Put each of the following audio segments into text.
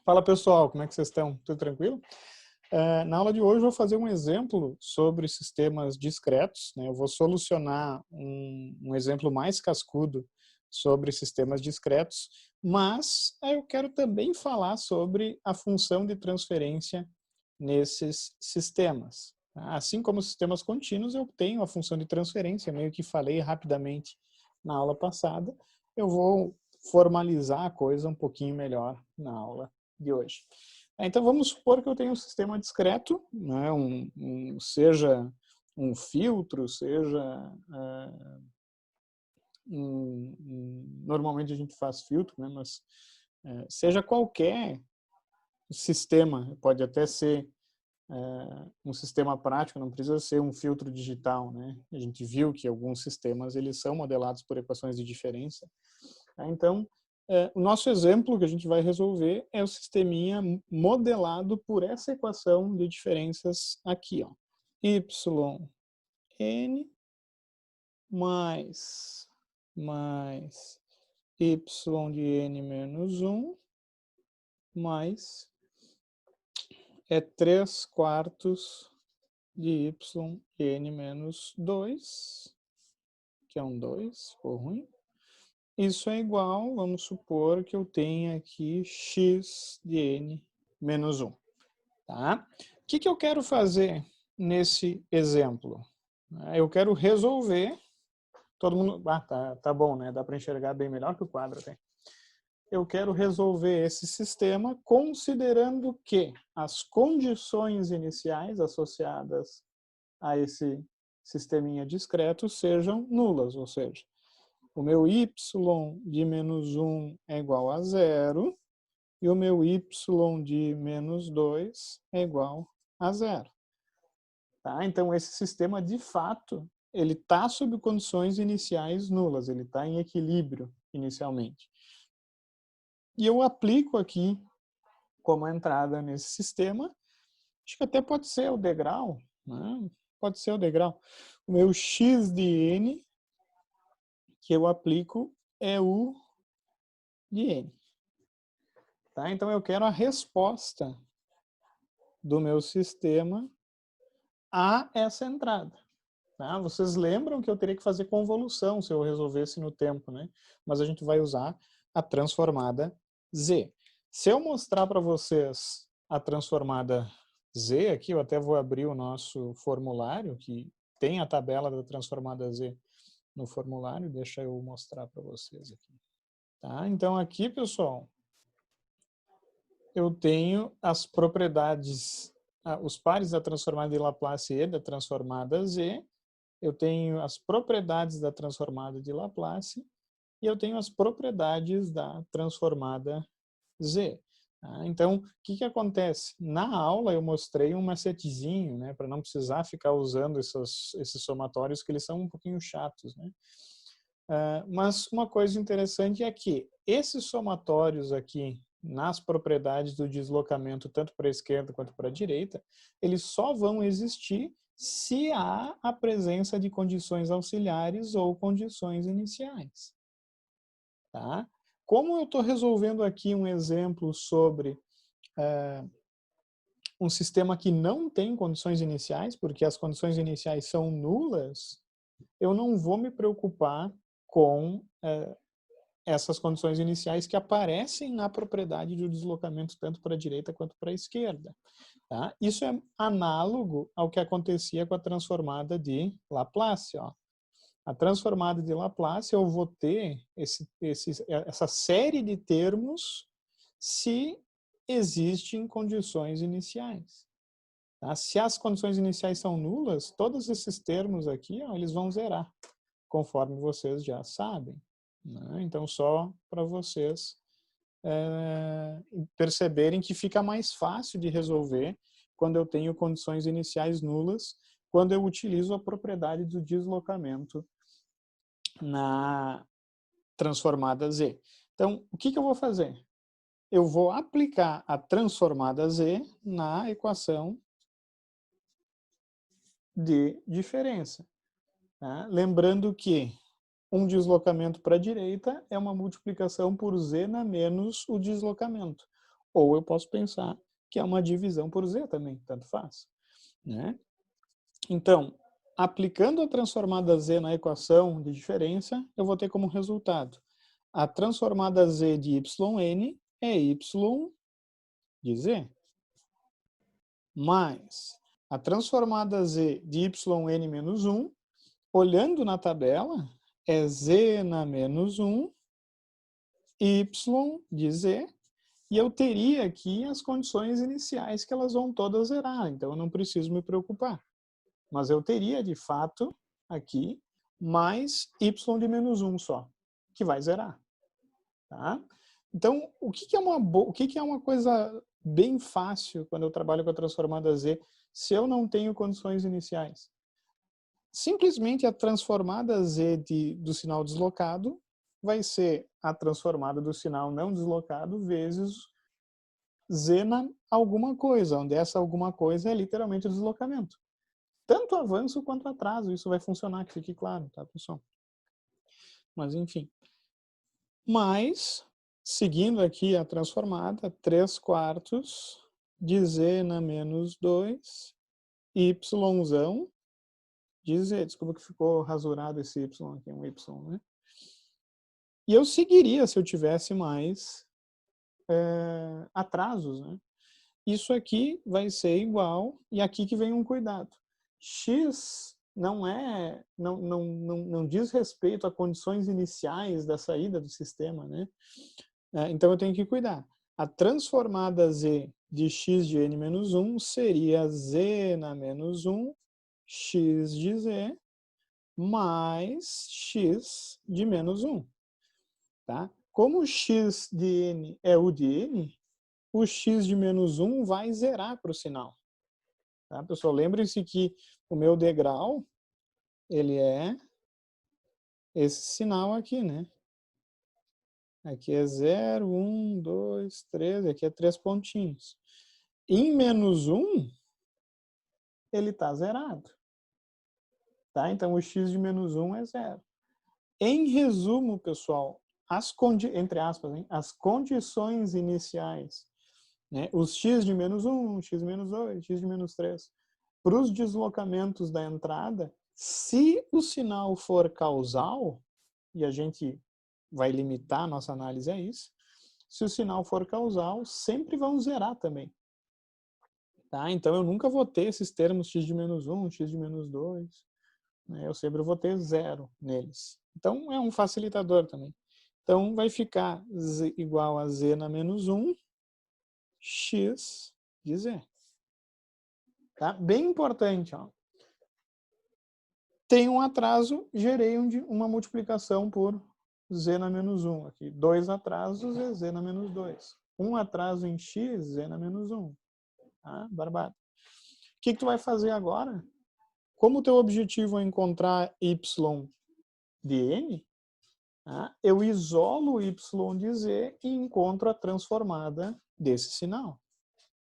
Fala pessoal, como é que vocês estão? Tudo tranquilo? Na aula de hoje eu vou fazer um exemplo sobre sistemas discretos, né? Eu vou solucionar um exemplo mais cascudo sobre sistemas discretos, mas eu quero também falar sobre a função de transferência nesses sistemas. Assim como sistemas contínuos, eu tenho a função de transferência, meio que falei rapidamente na aula passada, eu vou formalizar a coisa um pouquinho melhor na aula de hoje. Então vamos supor que eu tenho um sistema discreto, né, seja um filtro, seja normalmente a gente faz filtro, né, mas seja qualquer sistema, pode até ser um sistema prático, não precisa ser um filtro digital, né? A gente viu que alguns sistemas eles são modelados por equações de diferença. Então, o nosso exemplo que a gente vai resolver é o sisteminha modelado por essa equação de diferenças aqui, ó. Y n mais y de n menos 1 mais 3 quartos de y n menos 2, que é um 2, ficou ruim. Isso é igual, vamos supor que eu tenha aqui x de n menos 1. Tá? O que eu quero fazer nesse exemplo? Eu quero resolver, todo mundo, tá bom, né? Dá para enxergar bem melhor que o quadro até. Eu quero resolver esse sistema considerando que as condições iniciais associadas a esse sisteminha discreto sejam nulas, ou seja, o meu y de menos 1 é igual a 0 e o meu y de menos 2 é igual a 0. Tá? Então, esse sistema, de fato, ele está sob condições iniciais nulas, ele está em equilíbrio inicialmente. E eu aplico aqui como entrada nesse sistema, acho que até pode ser o degrau, né? Pode ser o degrau. O meu x de n que eu aplico é u de n. Tá? Então, eu quero a resposta do meu sistema a essa entrada. Tá? Vocês lembram que eu teria que fazer convolução se eu resolvesse no tempo, né? Mas a gente vai usar a transformada z. Se eu mostrar para vocês a transformada z, aqui eu até vou abrir o nosso formulário, que tem a tabela da transformada z no formulário, deixa eu mostrar para vocês aqui. Tá? Então aqui, pessoal, eu tenho as propriedades, os pares da transformada de Laplace e da transformada z, eu tenho as propriedades da transformada de Laplace e eu tenho as propriedades da transformada z. Então, o que acontece? Na aula eu mostrei um macetezinho, né, para não precisar ficar usando esses somatórios, que eles são um pouquinho chatos, né? Mas uma coisa interessante é que esses somatórios aqui, nas propriedades do deslocamento, tanto para a esquerda quanto para a direita, eles só vão existir se há a presença de condições auxiliares ou condições iniciais. Tá? Como eu estou resolvendo aqui um exemplo sobre um sistema que não tem condições iniciais, porque as condições iniciais são nulas, eu não vou me preocupar com essas condições iniciais que aparecem na propriedade do deslocamento tanto para a direita quanto para a esquerda. Tá? Isso é análogo ao que acontecia com a transformada de Laplace. Ó. A transformada de Laplace, eu vou ter essa série de termos se existem condições iniciais. Tá? Se as condições iniciais são nulas, todos esses termos aqui, ó, eles vão zerar, conforme vocês já sabem. Né? Então, só para vocês perceberem que fica mais fácil de resolver quando eu tenho condições iniciais nulas, quando eu utilizo a propriedade do deslocamento na transformada z. Então, o que eu vou fazer? Eu vou aplicar a transformada z na equação de diferença. Tá? Lembrando que um deslocamento para a direita é uma multiplicação por z na menos o deslocamento. ou eu posso pensar que é uma divisão por z também, tanto faz, né? Então, aplicando a transformada z na equação de diferença, eu vou ter como resultado a transformada z de yn é y de z, mais a transformada z de yn menos 1, olhando na tabela, é z na menos 1, y de z, e eu teria aqui as condições iniciais que elas vão todas zerar, então eu não preciso me preocupar. Mas eu teria, de fato, aqui, mais y de menos 1 só, que vai zerar. Tá? Então, o que é uma coisa bem fácil quando eu trabalho com a transformada z, se eu não tenho condições iniciais? Simplesmente a transformada z do sinal deslocado vai ser a transformada do sinal não deslocado vezes z na alguma coisa, onde essa alguma coisa é literalmente o deslocamento. Tanto avanço quanto atraso, isso vai funcionar, que fique claro, tá, pessoal? Mas, enfim. Mas, seguindo aqui a transformada, 3/4 de z na menos 2, yzão de z. Desculpa que ficou rasurado esse y aqui, um y, né? E eu seguiria se eu tivesse mais atrasos, né? Isso aqui vai ser igual, e aqui que vem um cuidado. X não diz respeito a condições iniciais da saída do sistema, né? Então eu tenho que cuidar. A transformada z de x de n menos 1 seria z na menos 1, x de z, mais x de menos 1. Tá? Como o x de n é o de n, o x de menos 1 vai zerar para o sinal. Tá, pessoal? Lembrem-se que o meu degrau, ele é esse sinal aqui, né? Aqui é 0, 1, 2, 3, aqui é 3 pontinhos. Em menos 1, ele está zerado. Tá? Então, o x de menos 1 é 0. Em resumo, pessoal, entre aspas, hein, as condições iniciais, né, os x de menos 1, x de menos 2, x de menos 3, para os deslocamentos da entrada, se o sinal for causal, e a gente vai limitar a nossa análise a isso, se o sinal for causal, sempre vão zerar também. Tá? Então, eu nunca vou ter esses termos x de menos 1, x de menos 2, né? Eu sempre vou ter 0 neles. Então, é um facilitador também. Então, vai ficar z igual a z na menos 1, x de z. Tá? Bem importante, ó. Tem um atraso, gerei uma multiplicação por z na menos 1. Aqui, 2 atrasos é z na menos 2. Um atraso em x, z na menos 1. Tá? Barbado. O que tu vai fazer agora? Como o teu objetivo é encontrar y de n, tá? Eu isolo o y de z e encontro a transformada desse sinal.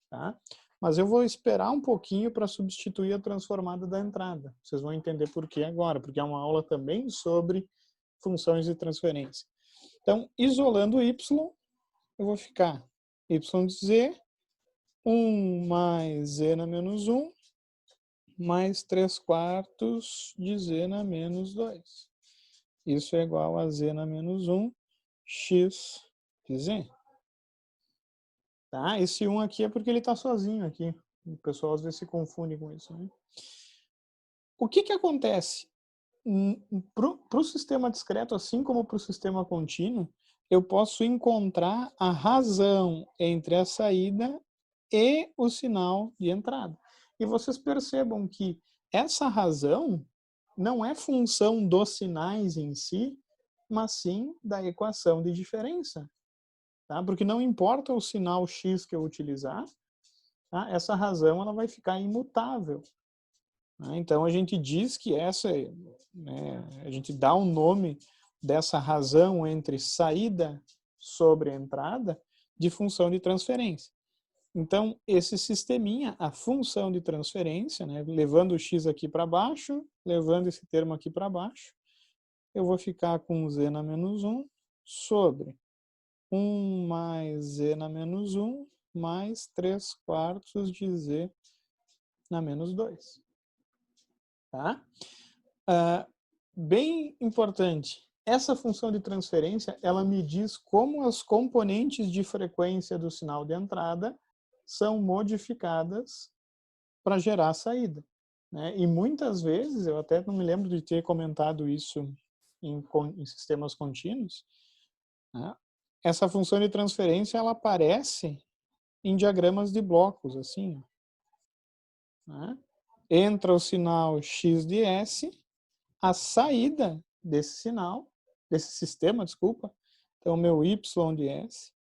Tá? Mas eu vou esperar um pouquinho para substituir a transformada da entrada. Vocês vão entender por que agora, porque é uma aula também sobre funções de transferência. Então, isolando y, eu vou ficar y de z, 1 mais z na menos 1, mais 3/4 de z na menos 2. Isso é igual a z na menos 1, x de z. Tá? Esse 1 aqui é porque ele está sozinho aqui. O pessoal às vezes se confunde com isso. Né? O que acontece? Para o sistema discreto, assim como para o sistema contínuo, eu posso encontrar a razão entre a saída e o sinal de entrada. E vocês percebam que essa razão não é função dos sinais em si, mas sim da equação de diferença. Tá? Porque não importa o sinal x que eu utilizar, tá? Essa razão ela vai ficar imutável. Tá? Então, a gente diz que a gente dá um nome dessa razão entre saída sobre entrada de função de transferência. Então, esse sisteminha, a função de transferência, né, levando o x aqui para baixo, levando esse termo aqui para baixo, eu vou ficar com z na menos 1 sobre 1 mais z na menos 1 mais 3/4 de z na menos 2. Tá? Bem importante, essa função de transferência, ela me diz como as componentes de frequência do sinal de entrada são modificadas para gerar a saída. Né? E muitas vezes, eu até não me lembro de ter comentado isso em sistemas contínuos, né? Essa função de transferência, ela aparece em diagramas de blocos, assim. Né? Entra o sinal x de S, a saída desse sinal, desse sistema, desculpa, então meu y de S,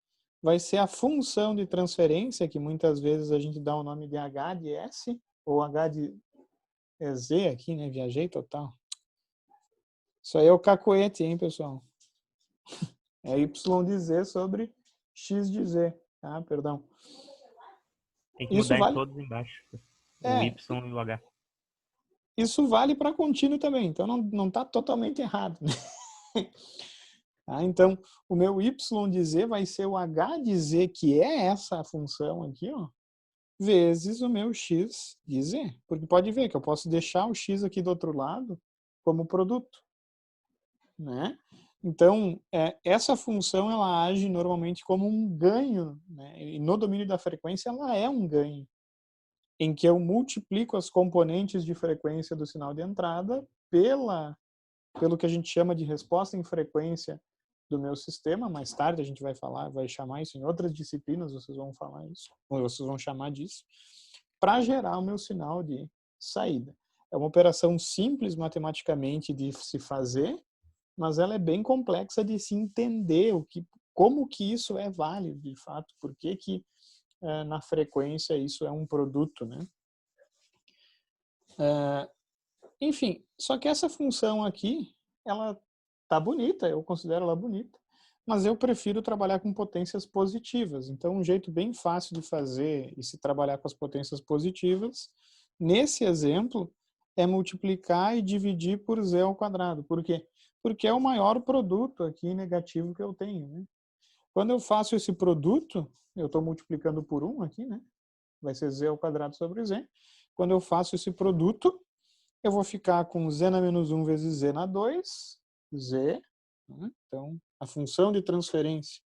vai ser a função de transferência, que muitas vezes a gente dá o nome de H de S, ou H de Z aqui, né? Viajei total. Isso aí é o cacoete, hein, pessoal? É y de Z sobre x de Z, tá? Perdão. Tem que Isso mudar em vale... todos embaixo. O Y e o H. Isso vale para contínuo também, então não está totalmente errado. Né? Tá? Então, o meu y de z vai ser o h de z, que é essa função aqui, ó, vezes o meu x de z. Porque pode ver que eu posso deixar o x aqui do outro lado como produto. Né? Então, essa função ela age normalmente como um ganho. Né? E no domínio da frequência, ela é um ganho, em que eu multiplico as componentes de frequência do sinal de entrada pelo que a gente chama de resposta em frequência do meu sistema. Mais tarde a gente vai chamar isso em outras disciplinas, vocês vão falar isso, ou vocês vão chamar disso, para gerar o meu sinal de saída. É uma operação simples matematicamente de se fazer, mas ela é bem complexa de se entender como que isso é válido de fato, por que na frequência isso é um produto, né? Enfim, só que essa função aqui, ela tá bonita, eu considero ela bonita, mas eu prefiro trabalhar com potências positivas. Então, um jeito bem fácil de fazer e se trabalhar com as potências positivas, nesse exemplo, é multiplicar e dividir por z ao quadrado. Por quê? Porque é o maior produto aqui negativo que eu tenho. Né? Quando eu faço esse produto, eu estou multiplicando por 1 aqui, né? Vai ser z ao quadrado sobre z. Quando eu faço esse produto, eu vou ficar com z na menos 1 vezes z na 2, z. Né? Então, a função de transferência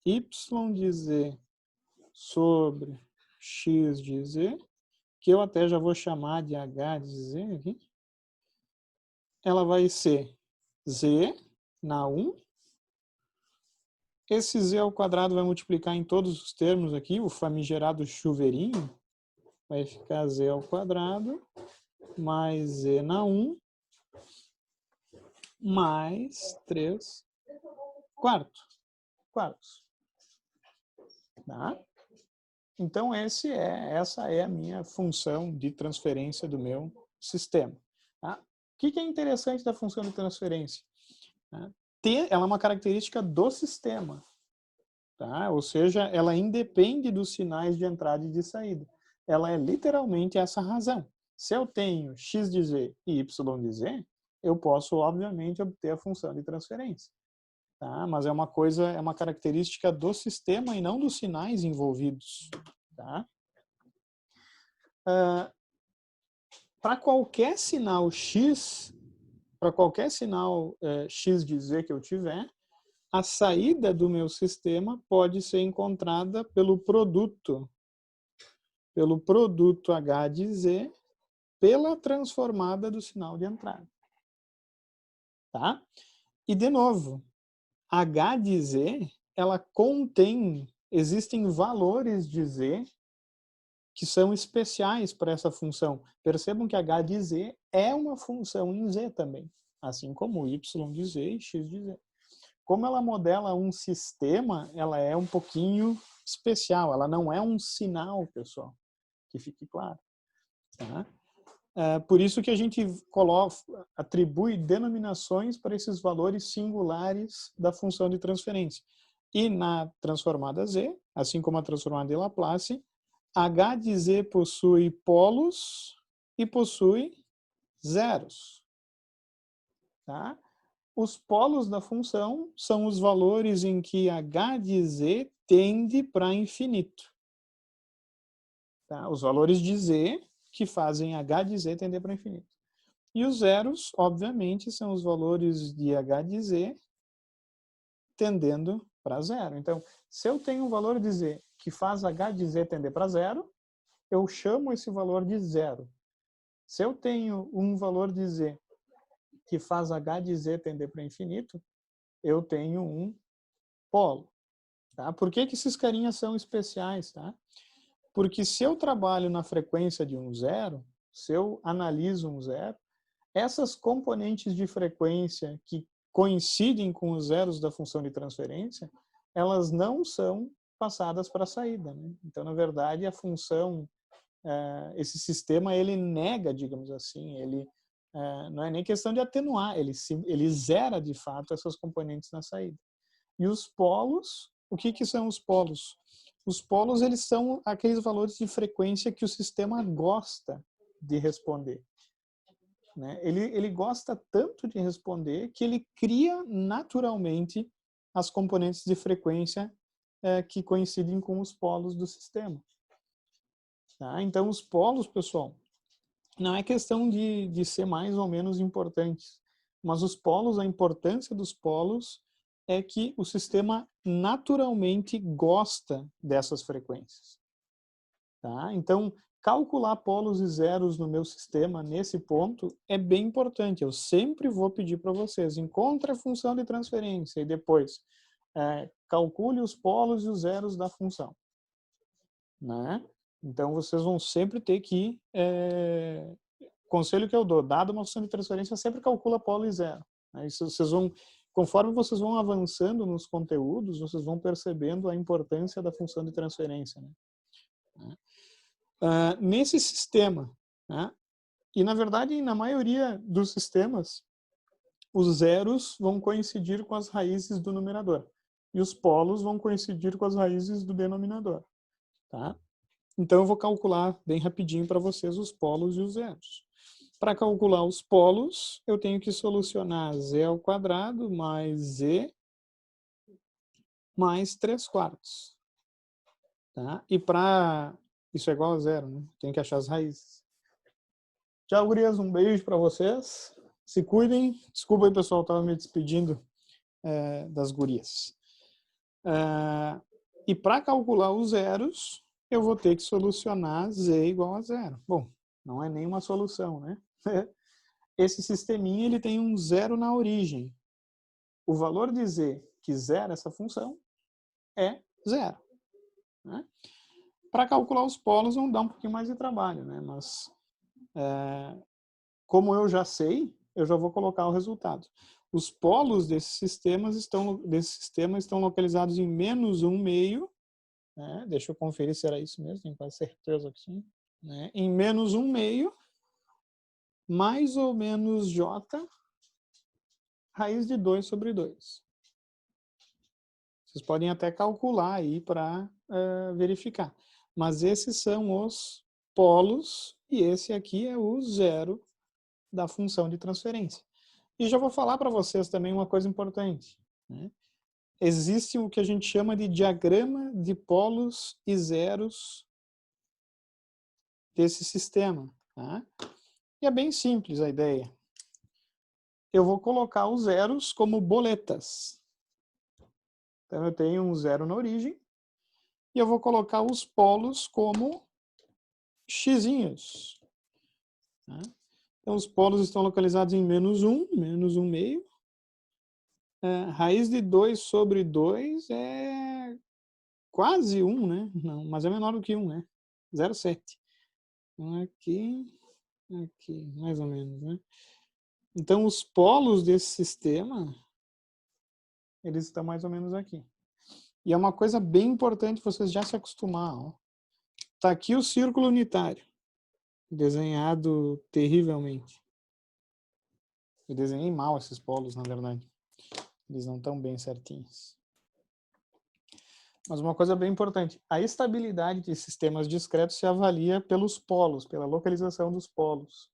y de z sobre x de z, que eu até já vou chamar de h de z aqui, ela vai ser z na 1. Esse z ao quadrado vai multiplicar em todos os termos aqui, o famigerado chuveirinho, vai ficar z ao quadrado mais z na 1 mais 3 quartos. Tá? Então, essa é a minha função de transferência do meu sistema. Tá? O que é interessante da função de transferência? Tá? Ela é uma característica do sistema. Tá? Ou seja, ela independe dos sinais de entrada e de saída. Ela é literalmente essa razão. Se eu tenho x de z e y de z, eu posso, obviamente, obter a função de transferência. Tá? Mas é uma característica do sistema e não dos sinais envolvidos. Tá? Para qualquer sinal x, para qualquer sinal x de z que eu tiver, a saída do meu sistema pode ser encontrada pelo produto h de z pela transformada do sinal de entrada. Tá? E, de novo, h de z, ela existem valores de z que são especiais para essa função. Percebam que h de z é uma função em z também, assim como y de z e x de z. Como ela modela um sistema, ela é um pouquinho especial, ela não é um sinal, pessoal, que fique claro. Tá? Por isso que a gente atribui denominações para esses valores singulares da função de transferência. E na transformada z, assim como a transformada de Laplace, h de z possui polos e possui zeros. Tá? Os polos da função são os valores em que h de z tende para infinito. Tá? Os valores de Z que fazem H de Z tender para o infinito. E os zeros, obviamente, são os valores de H de Z tendendo para zero. Então, se eu tenho um valor de Z que faz H de Z tender para zero, eu chamo esse valor de zero. Se eu tenho um valor de Z que faz H de Z tender para infinito, eu tenho um polo. Tá? Por que esses carinhas são especiais? Tá? Porque se eu trabalho na frequência de um zero, se eu analiso um zero, essas componentes de frequência que coincidem com os zeros da função de transferência, elas não são passadas para a saída. Né? Então, na verdade, a função, esse sistema, ele nega, digamos assim, ele não é nem questão de atenuar, ele zera, de fato, essas componentes na saída. E os polos, o que são os polos? Os polos, eles são aqueles valores de frequência que o sistema gosta de responder. Né? Ele gosta tanto de responder que ele cria naturalmente as componentes de frequência que coincidem com os polos do sistema. Tá? Então, os polos, pessoal, não é questão de ser mais ou menos importantes, mas os polos, a importância dos polos é que o sistema naturalmente gosta dessas frequências. Tá? Então, calcular polos e zeros no meu sistema, nesse ponto, é bem importante. Eu sempre vou pedir para vocês, encontre a função de transferência e depois calcule os polos e os zeros da função. Né? Então, vocês vão sempre ter que... conselho que eu dou, dado uma função de transferência, sempre calcula polo e zero. Né? Isso vocês vão, conforme vocês vão avançando nos conteúdos, vocês vão percebendo a importância da função de transferência. Né? Nesse sistema, né? E na verdade, na maioria dos sistemas, os zeros vão coincidir com as raízes do numerador e os polos vão coincidir com as raízes do denominador. Tá? Então, eu vou calcular bem rapidinho para vocês os polos e os zeros. Para calcular os polos, eu tenho que solucionar z ao quadrado mais z mais 3/4. Tá? E para... Isso é igual a zero, né? Tenho que achar as raízes. Tchau, gurias. Um beijo para vocês. Se cuidem. Desculpa aí, pessoal, estava me despedindo das gurias. E para calcular os zeros, eu vou ter que solucionar z igual a zero. Bom, não é nenhuma solução, né? Esse sisteminha ele tem um zero na origem. O valor de z que zera essa função é zero. Né? Para calcular os polos, vão dar um pouquinho mais de trabalho, né? Mas como eu já sei, eu já vou colocar o resultado. Os polos desse sistema estão localizados em -1 meio. Né? Deixa eu conferir se era isso mesmo, tenho quase certeza que sim. Né? Em -1 meio, mais ou menos j, raiz de 2 sobre 2. Vocês podem até calcular aí para verificar. Mas esses são os polos e esse aqui é o zero da função de transferência. E já vou falar para vocês também uma coisa importante. Né? Existe o que a gente chama de diagrama de polos e zeros desse sistema. Tá? E é bem simples a ideia. Eu vou colocar os zeros como boletas. Então, eu tenho um zero na origem e eu vou colocar os polos como xizinhos. Tá? Então, os polos estão localizados em -1 meio. Raiz de 2 sobre 2 é quase 1, né? Não, mas é menor do que 1, né? 0,7. Então, aqui, mais ou menos, né? Então, os polos desse sistema, eles estão mais ou menos aqui. E é uma coisa bem importante vocês já se acostumar. Está aqui o círculo unitário, desenhado terrivelmente. Eu desenhei mal esses polos, na verdade. Eles não estão bem certinhos. Mas uma coisa bem importante, a estabilidade de sistemas discretos se avalia pelos polos, pela localização dos polos.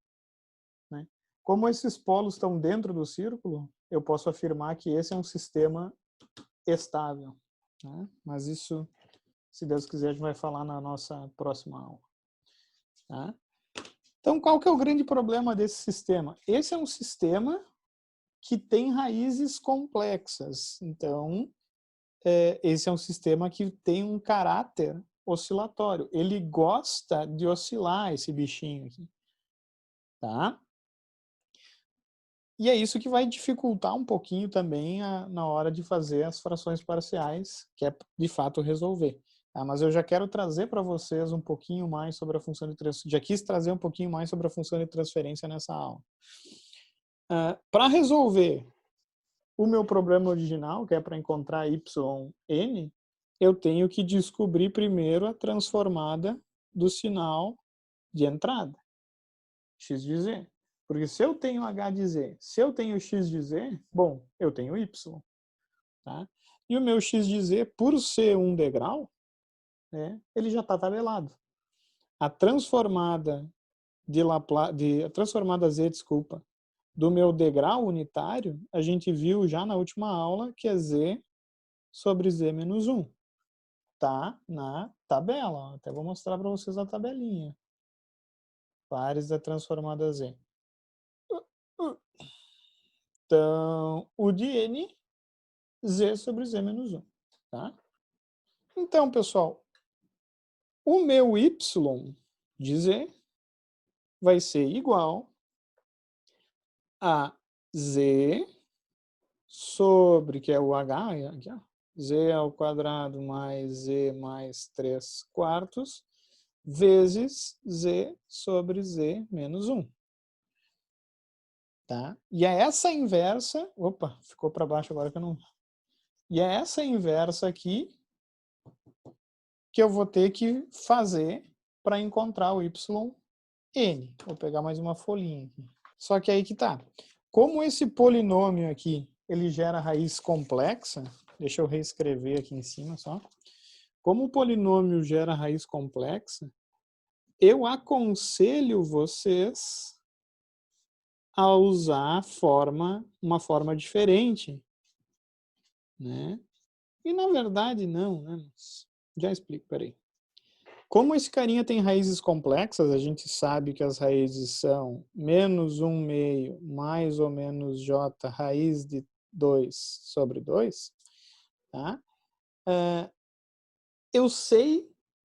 Né? Como esses polos estão dentro do círculo, eu posso afirmar que esse é um sistema estável. Né? Mas isso, se Deus quiser, a gente vai falar na nossa próxima aula. Tá? Então, qual que é o grande problema desse sistema? Esse é um sistema que tem raízes complexas. Então, esse é um sistema que tem um caráter oscilatório. Ele gosta de oscilar, esse bichinho aqui. Tá? E é isso que vai dificultar um pouquinho também na hora de fazer as frações parciais, que é de fato resolver. Tá? Mas eu já quero trazer para vocês um pouquinho mais sobre a função de transferência. Já quis trazer um pouquinho mais sobre a função de transferência nessa aula. Para resolver o meu problema original, que é para encontrar yn, eu tenho que descobrir primeiro a transformada do sinal de entrada, x de z. Porque se eu tenho h de z, se eu tenho x de z, bom, eu tenho y. Tá? E o meu x de z, por ser um degrau, né, ele já está tabelado. A transformada a transformada z, desculpa, do meu degrau unitário, a gente viu já na última aula que é z sobre z menos 1. Tá na tabela. Até vou mostrar para vocês a tabelinha. Pares da transformada z. Então, o de n, z sobre z menos 1. Tá? Então, pessoal, o meu y de z vai ser igual a z sobre, que é o h, aqui, ó, z ao quadrado mais z mais 3 quartos, vezes z sobre z menos 1. Tá? E é essa inversa, opa, ficou para baixo agora que eu não... E é essa inversa aqui que eu vou ter que fazer para encontrar o yn. Vou pegar mais uma folhinha aqui. Só que aí que tá. Como esse polinômio aqui, ele gera raiz complexa, deixa eu reescrever aqui em cima só. Como o polinômio gera raiz complexa, eu aconselho vocês a usar uma forma diferente, né? E na verdade não, né? Já explico, peraí. Como esse carinha tem raízes complexas, a gente sabe que as raízes são menos 1 meio mais ou menos j raiz de 2 sobre 2, tá? Eu sei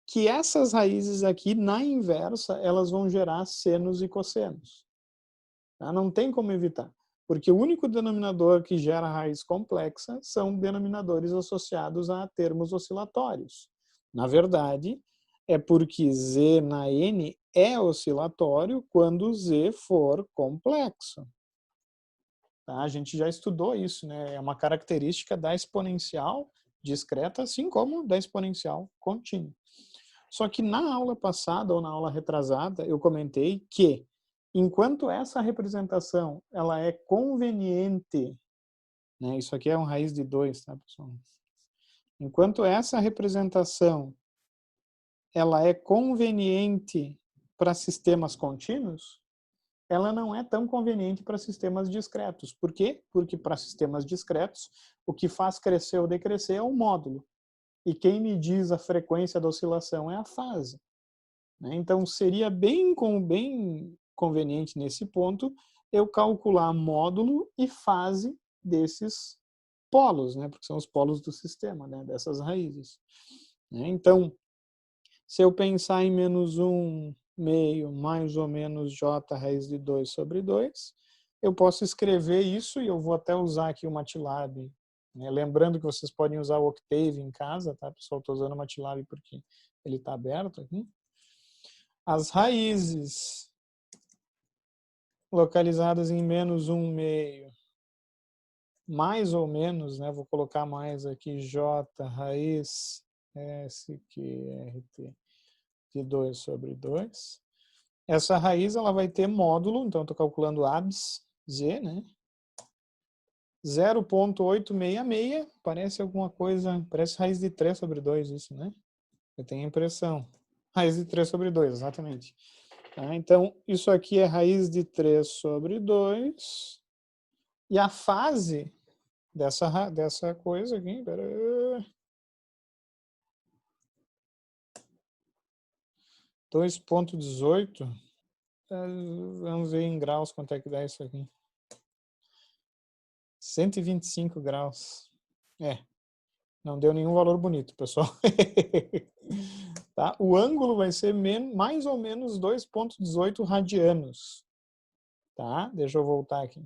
que essas raízes aqui, na inversa, elas vão gerar senos e cossenos. Tá? Não tem como evitar. Porque o único denominador que gera raiz complexa são denominadores associados a termos oscilatórios. Na verdade, é porque z na n é oscilatório quando z for complexo. Tá? A gente já estudou isso, né? É uma característica da exponencial discreta, assim como da exponencial contínua. Só que na aula passada, ou na aula retrasada, eu comentei que, enquanto essa representação ela é conveniente, né? Isso aqui é um raiz de 2, tá, pessoal? Enquanto essa representação ela é conveniente para sistemas contínuos, ela não é tão conveniente para sistemas discretos. Por quê? Porque para sistemas discretos, o que faz crescer ou decrescer é o módulo. E quem me diz a frequência da oscilação é a fase. Então, seria bem conveniente nesse ponto eu calcular módulo e fase desses polos, né? Porque são os polos do sistema, né? Dessas raízes. Então, se eu pensar em menos 1 meio mais ou menos j raiz de 2 sobre 2, eu posso escrever isso e eu vou até usar aqui o MATLAB. Né? Lembrando que vocês podem usar o Octave em casa, tá, pessoal? Estou usando o MATLAB porque ele está aberto aqui. As raízes localizadas em menos 1 meio, mais ou menos, né? Vou colocar mais aqui, j raiz SQRT de 2 sobre 2. Essa raiz ela vai ter módulo, então estou calculando ABS, Z, né? 0,866, parece alguma coisa, parece raiz de 3 sobre 2 isso, né? Eu tenho a impressão. Raiz de 3 sobre 2, exatamente. Tá? Então, isso aqui é raiz de 3 sobre 2. E a fase dessa coisa aqui, 2,18. Vamos ver em graus quanto é que dá isso aqui. 125 graus. Não deu nenhum valor bonito, pessoal. Tá? O ângulo vai ser mais ou menos 2,18 radianos. Tá? Deixa eu voltar aqui.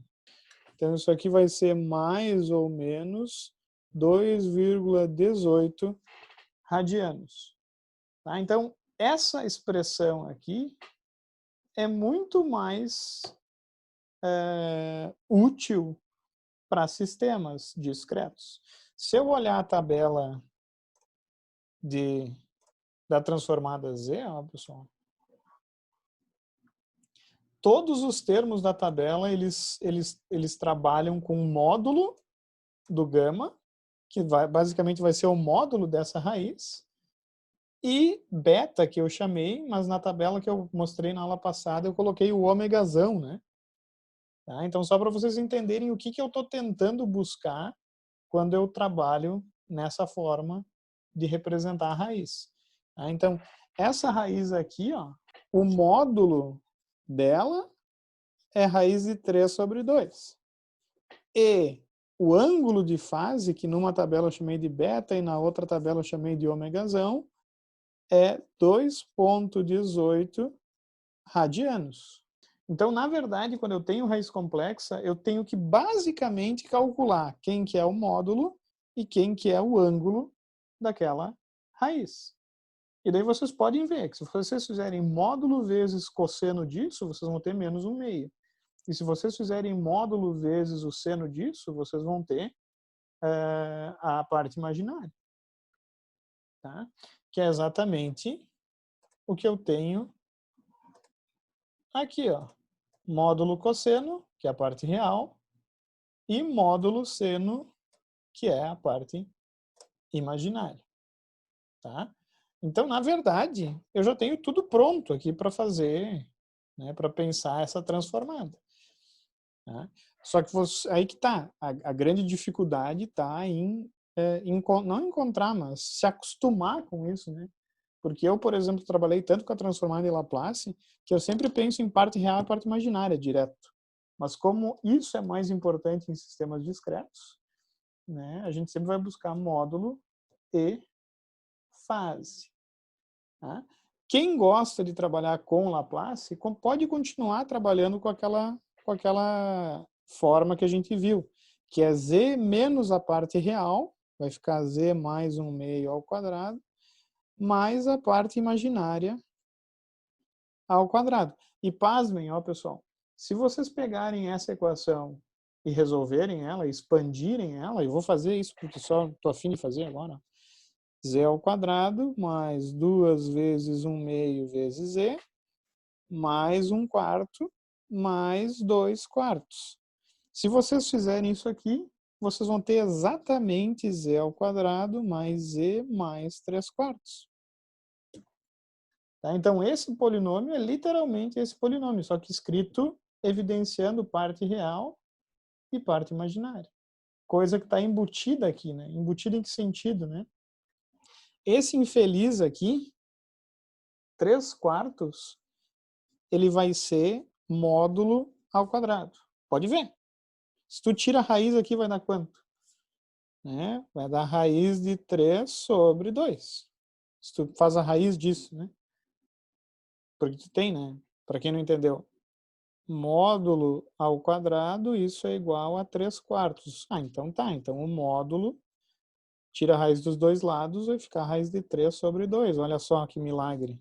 Então, isso aqui vai ser mais ou menos 2,18 radianos. Tá? Então, essa expressão aqui é muito mais útil para sistemas discretos. Se eu olhar a tabela da transformada Z, ó, pessoal, todos os termos da tabela, eles trabalham com um módulo do gama, que basicamente vai ser o módulo dessa raiz, e beta, que eu chamei, mas na tabela que eu mostrei na aula passada, eu coloquei o ômegazão, né? Tá? Então, só para vocês entenderem o que eu estou tentando buscar quando eu trabalho nessa forma de representar a raiz. Tá? Então, essa raiz aqui, ó, o módulo dela é raiz de 3 sobre 2. E o ângulo de fase, que numa tabela eu chamei de beta e na outra tabela eu chamei de ômegazão, é 2,18 radianos. Então, na verdade, quando eu tenho raiz complexa, eu tenho que basicamente calcular quem que é o módulo e quem que é o ângulo daquela raiz. E daí vocês podem ver que se vocês fizerem módulo vezes cosseno disso, vocês vão ter menos 1/2. E se vocês fizerem módulo vezes o seno disso, vocês vão ter a parte imaginária. Tá? Que é exatamente o que eu tenho aqui, ó. Módulo cosseno, que é a parte real, e módulo seno, que é a parte imaginária. Tá? Então, na verdade, eu já tenho tudo pronto aqui para fazer, né, para pensar essa transformada. Tá? Só que aí que tá, a grande dificuldade está não encontrar, mas se acostumar com isso, né? Porque eu, por exemplo, trabalhei tanto com a transformada em Laplace que eu sempre penso em parte real e parte imaginária direto. Mas como isso é mais importante em sistemas discretos, né, a gente sempre vai buscar módulo e fase. Tá? Quem gosta de trabalhar com Laplace pode continuar trabalhando com aquela forma que a gente viu, que é z menos a parte real, vai ficar z mais 1/2 ao quadrado, mais a parte imaginária ao quadrado. E pasmem, ó, pessoal, se vocês pegarem essa equação e resolverem ela, expandirem ela, e vou fazer isso porque só estou afim de fazer agora, z ao quadrado mais 2 vezes 1/2 vezes z, mais 1/4, mais 2/4. Se vocês fizerem isso aqui, vocês vão ter exatamente z ao quadrado mais z mais 3/4. Tá? Então, esse polinômio é literalmente esse polinômio, só que escrito evidenciando parte real e parte imaginária. Coisa que está embutida aqui, né? Embutida em que sentido, né? Esse infeliz aqui, 3/4, ele vai ser módulo ao quadrado. Pode ver. Se tu tira a raiz aqui, vai dar quanto? Né? Vai dar raiz de 3 sobre 2. Se tu faz a raiz disso, né? Porque tu tem, né? Para quem não entendeu. Módulo ao quadrado, isso é igual a 3/4. Ah, então tá. Então o módulo, tira a raiz dos dois lados, vai ficar a raiz de 3 sobre 2. Olha só que milagre.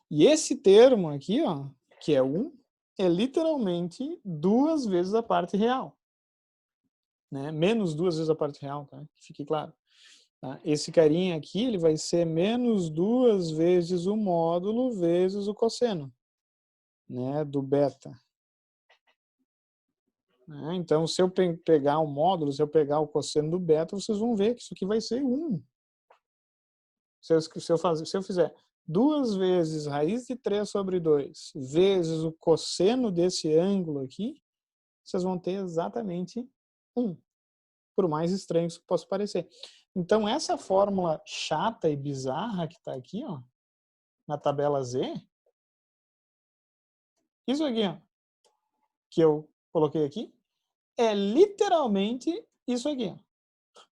E esse termo aqui, ó, que é 1, é literalmente 2 vezes a parte real. Né? Menos 2 vezes a parte real, tá? Que fique claro. Tá? Esse carinha aqui, ele vai ser menos 2 vezes o módulo vezes o cosseno, né, do beta. Né? Então, se eu pegar o módulo, se eu pegar o cosseno do beta, vocês vão ver que isso aqui vai ser 1. Se eu fizer 2 vezes raiz de 3 sobre 2 vezes o cosseno desse ângulo aqui, vocês vão ter exatamente 1. Por mais estranho que isso possa parecer. Então, essa fórmula chata e bizarra que está aqui, ó, na tabela Z, Isso aqui, ó, que eu coloquei aqui, é literalmente isso aqui, ó.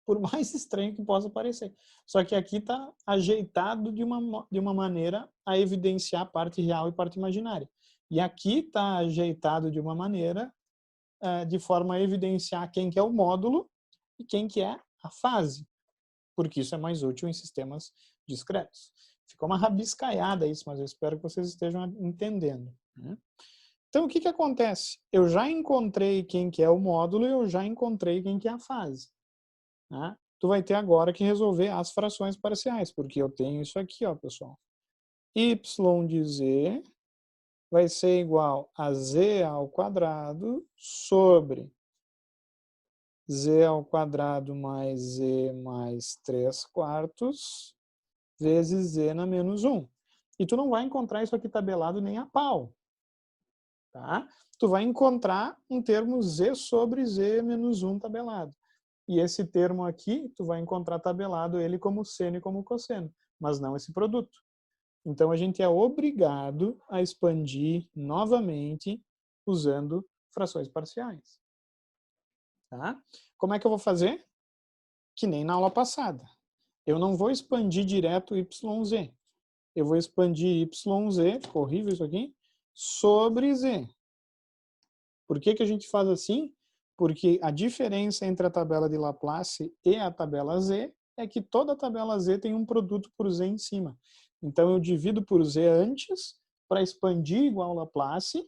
Por mais estranho que possa parecer. Só que aqui está ajeitado de uma maneira a evidenciar a parte real e parte imaginária. E aqui está ajeitado de uma maneira de forma a evidenciar quem que é o módulo e quem que é a fase, porque isso é mais útil em sistemas discretos. Ficou uma rabiscaiada isso, mas eu espero que vocês estejam entendendo, né? Então, o que acontece? Eu já encontrei quem que é o módulo e eu já encontrei quem que é a fase, né? Tu vai ter agora que resolver as frações parciais, porque eu tenho isso aqui, ó, pessoal. Y de z vai ser igual a z ao quadrado sobre z ao quadrado mais z mais 3/4 vezes z na menos 1. E tu não vai encontrar isso aqui tabelado nem a pau, tá? Tu vai encontrar um termo z sobre z menos 1 tabelado. E esse termo aqui, tu vai encontrar tabelado ele como seno e como cosseno, mas não esse produto. Então, a gente é obrigado a expandir novamente usando frações parciais. Tá? Como é que eu vou fazer? Que nem na aula passada. Eu não vou expandir direto YZ. Eu vou expandir YZ, ficou horrível isso aqui, sobre Z. Por que a gente faz assim? Porque a diferença entre a tabela de Laplace e a tabela Z é que toda tabela Z tem um produto por Z em cima. Então, eu divido por Z antes para expandir igual ao Laplace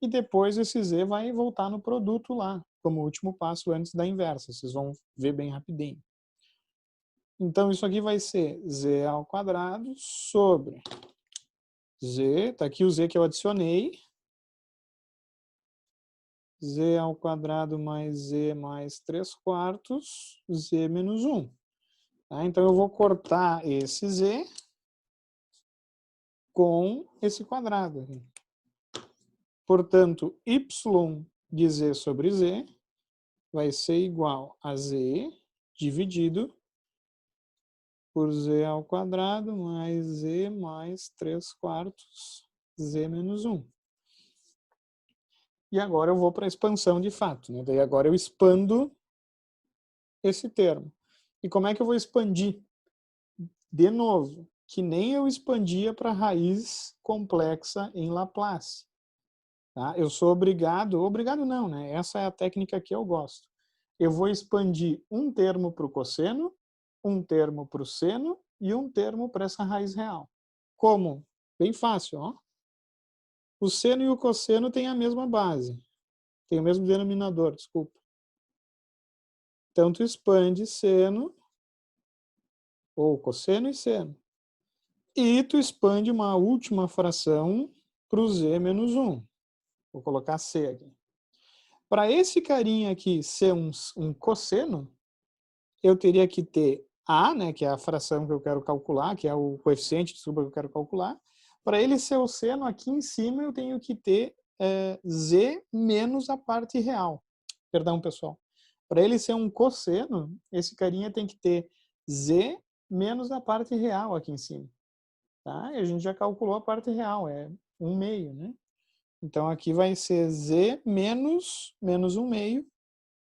e depois esse Z vai voltar no produto lá, como último passo antes da inversa. Vocês vão ver bem rapidinho. Então, isso aqui vai ser Z ao quadrado sobre Z, tá aqui o Z que eu adicionei, z ao quadrado mais z mais 3/4, z menos 1. Tá? Então, eu vou cortar esse z com esse quadrado aqui. Portanto, y de z sobre z vai ser igual a z dividido por z ao quadrado mais z mais 3/4, z menos 1. E agora eu vou para a expansão de fato, né? Daí agora eu expando esse termo. E como é que eu vou expandir? De novo, que nem eu expandia para raiz complexa em Laplace. Tá? Eu sou obrigado não, né? Essa é a técnica que eu gosto. Eu vou expandir um termo para o cosseno, um termo para o seno e um termo para essa raiz real. Como? Bem fácil, ó. O seno e o cosseno têm a mesma base, têm o mesmo denominador, desculpa. Então, tu expande seno, ou cosseno e seno. E tu expande uma última fração para o z menos 1. Vou colocar c aqui. Para esse carinha aqui ser um cosseno, eu teria que ter a, né, que é a fração que eu quero calcular, que é o coeficiente, desculpa, que eu quero calcular. Para ele ser o seno, aqui em cima eu tenho que ter z menos a parte real. Perdão, pessoal. Para ele ser um cosseno, esse carinha tem que ter z menos a parte real aqui em cima. Tá? E a gente já calculou a parte real, é 1/2, né? Então, aqui vai ser z menos 1/2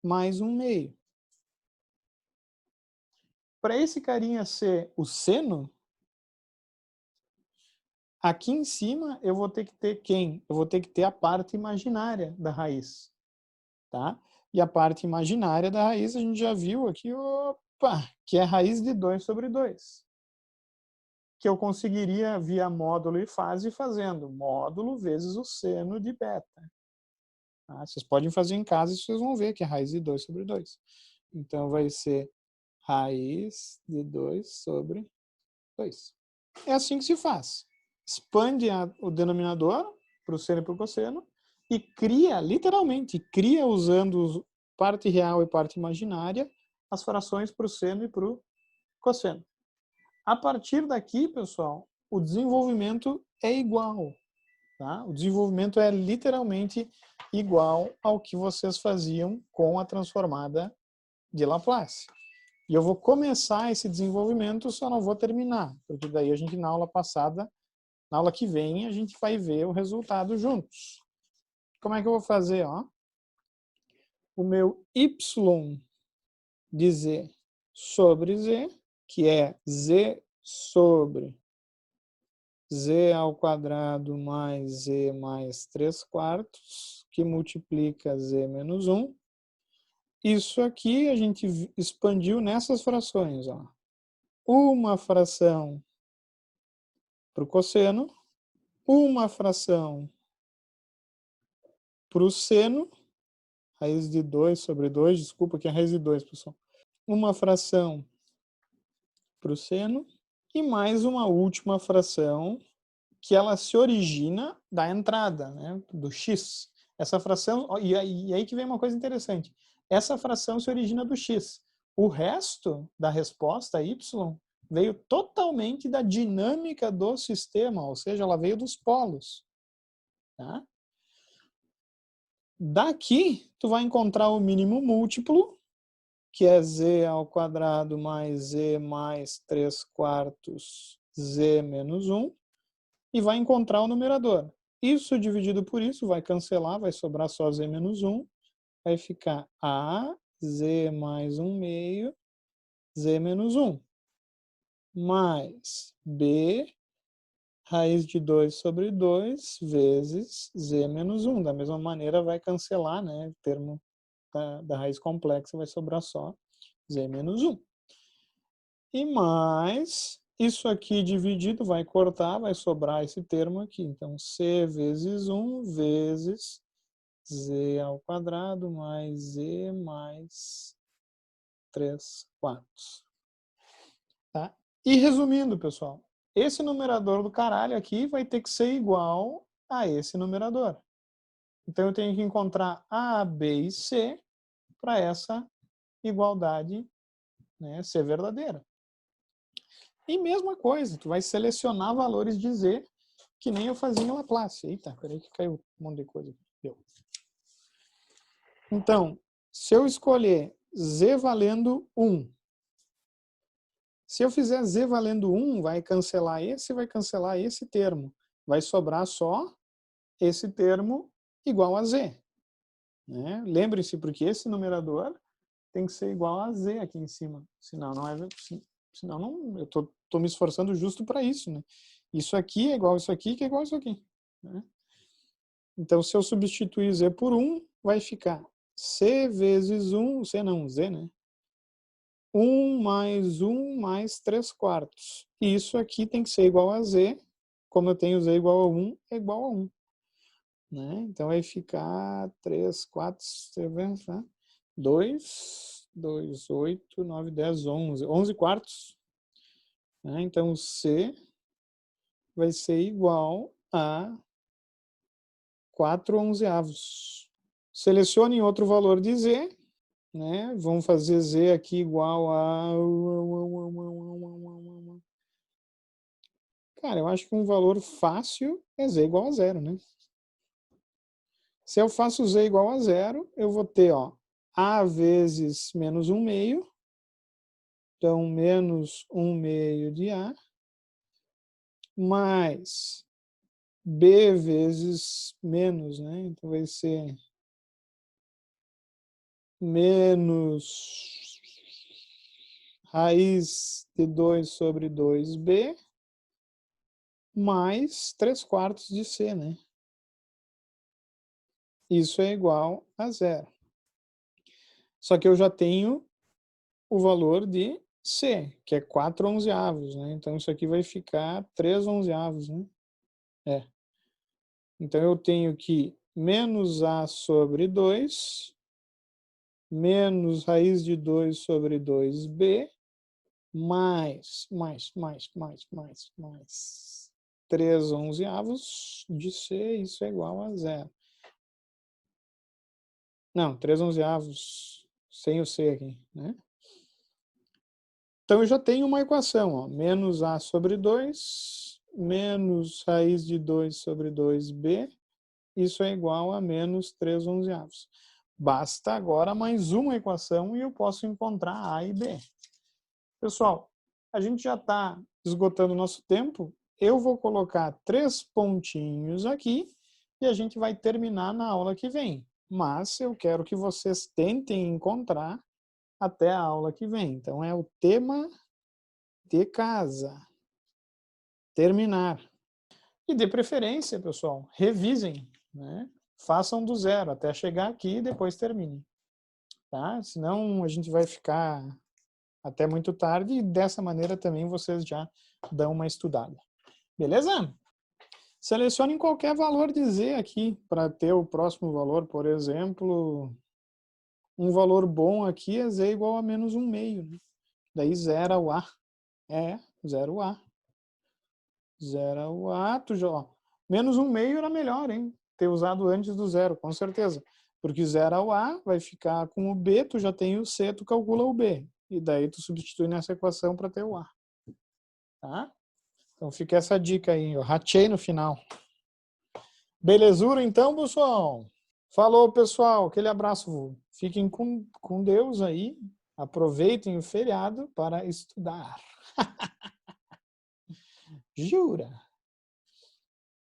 mais 1/2. Para esse carinha ser o seno, aqui em cima eu vou ter que ter quem? Eu vou ter que ter a parte imaginária da raiz. Tá? E a parte imaginária da raiz a gente já viu aqui, opa, que é a raiz de 2 sobre 2. Que eu conseguiria via módulo e fase fazendo módulo vezes o seno de beta. Tá? Vocês podem fazer em casa e vocês vão ver que é raiz de 2 sobre 2. Então, vai ser raiz de 2 sobre 2. É assim que se faz. Expande o denominador para o seno e para o cosseno e cria, literalmente, cria usando parte real e parte imaginária as frações para o seno e para o cosseno. A partir daqui, pessoal, o desenvolvimento é igual. Tá? O desenvolvimento é literalmente igual ao que vocês faziam com a transformada de Laplace. E eu vou começar esse desenvolvimento, só não vou terminar, porque daí a gente na aula passada Na aula que vem, a gente vai ver o resultado juntos. Como é que eu vou fazer? Ó? O meu y de z sobre z, que é z sobre z ao quadrado mais z mais 3/4, que multiplica z menos 1. Isso aqui a gente expandiu nessas frações. Ó. Uma fração para o cosseno, uma fração para o seno, raiz de 2 sobre 2, desculpa, aqui é a raiz de 2, pessoal. Uma fração para o seno e mais uma última fração que ela se origina da entrada, né, do x. Essa fração, e aí que vem uma coisa interessante, essa fração se origina do x. O resto da resposta, y, veio totalmente da dinâmica do sistema, ou seja, ela veio dos polos. Tá? Daqui, tu vai encontrar o mínimo múltiplo, que é z ao quadrado mais z mais 3/4 z menos 1, e vai encontrar o numerador. Isso dividido por isso vai cancelar, vai sobrar só z menos 1, vai ficar a z mais 1 meio z menos 1, mais b raiz de 2 sobre 2 vezes z menos 1. Da mesma maneira vai cancelar, né, o termo da raiz complexa, vai sobrar só z menos 1. E mais, isso aqui dividido vai cortar, vai sobrar esse termo aqui. Então, c vezes 1 vezes z ao quadrado mais z mais 3/4. Tá? E resumindo, pessoal, esse numerador do caralho aqui vai ter que ser igual a esse numerador. Então, eu tenho que encontrar A, B e C para essa igualdade, né, ser verdadeira. E mesma coisa, tu vai selecionar valores de Z, que nem eu fazia em Laplace. Eita, peraí que caiu um monte de coisa. Deu. Então, se eu escolher Z valendo 1, se eu fizer Z valendo 1, vai cancelar esse termo. Vai sobrar só esse termo igual a Z. Né? Lembre-se, porque esse numerador tem que ser igual a Z aqui em cima. Senão, eu estou me esforçando justo para isso. Né? Isso aqui é igual a isso aqui, que é igual a isso aqui. Né? Então, se eu substituir Z por 1, vai ficar C vezes 1, C não, Z, né? 1 mais 1 mais 3/4. E isso aqui tem que ser igual a Z. Como eu tenho Z igual a 1, é igual a 1. Né? Então, vai ficar 3, 4, 2, 2, 8, 9, 10, 11. 11 quartos. Né? Então, C vai ser igual a 4/11. Selecione outro valor de Z. Né? Vamos fazer Z aqui igual a... Cara, eu acho que um valor fácil é Z igual a 0, né? Se eu faço Z igual a 0, eu vou ter, ó, A vezes menos 1 meio. Então, menos 1 meio de A. Mais B vezes menos, né? Então, vai ser menos raiz de 2 sobre 2B mais 3/4 de C, né? Isso é igual a 0. Só que eu já tenho o valor de C, que é 4/11, né? Então, isso aqui vai ficar 3/11, né? É. Então, eu tenho que menos A sobre 2, menos raiz de 2 sobre 2B, mais 3/11 de C, isso é igual a 0. Não, 3/11 sem o C aqui, né? Então, eu já tenho uma equação, ó, menos A sobre 2, menos raiz de 2 sobre 2B, isso é igual a menos 3/11. Basta agora mais uma equação e eu posso encontrar A e B. Pessoal, a gente já está esgotando o nosso tempo eu vou colocar 3 pontinhos aqui e a gente vai terminar na aula que vem. Mas eu quero que vocês tentem encontrar até a aula que vem. Então, é o tema de casa. Terminar. E de preferência, pessoal, revisem, né? Façam do zero até chegar aqui e depois terminem. Tá? Senão a gente vai ficar até muito tarde e dessa maneira também vocês já dão uma estudada. Beleza? Selecionem qualquer valor de Z aqui para ter o próximo valor. Por exemplo, um valor bom aqui é Z igual a menos 1/2. Né? Daí zera o A. Zero o A. Zera o A. Ó, menos 1/2 era melhor, hein? Ter usado antes do zero, com certeza. Porque zera o A, vai ficar com o B, tu já tem o C, tu calcula o B. E daí tu substitui nessa equação para ter o A. Tá? Então fica essa dica aí. Eu ratei no final. Belezura então, pessoal? Falou, pessoal. Aquele abraço. Fiquem com Deus aí. Aproveitem o feriado para estudar. Jura?